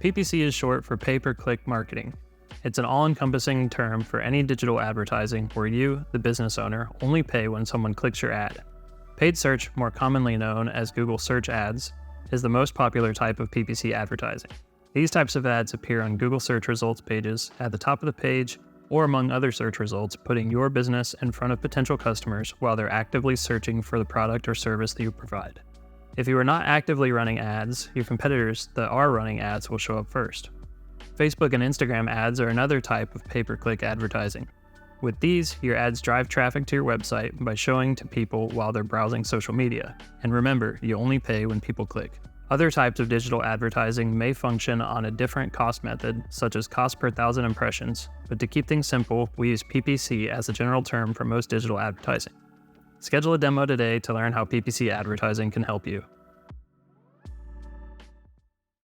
PPC is short for pay-per-click marketing. It's an all-encompassing term for any digital advertising where you, the business owner, only pay when someone clicks your ad. Paid search, more commonly known as Google Search Ads, is the most popular type of PPC advertising. These types of ads appear on Google search results pages, at the top of the page, or among other search results, putting your business in front of potential customers while they're actively searching for the product or service that you provide. If you are not actively running ads, your competitors that are running ads will show up first. Facebook and Instagram ads are another type of pay-per-click advertising. With these, your ads drive traffic to your website by showing to people while they're browsing social media. And remember, you only pay when people click. Other types of digital advertising may function on a different cost method, such as cost per 1,000 impressions, but to keep things simple, we use PPC as a general term for most digital advertising. Schedule a demo today to learn how PPC advertising can help you.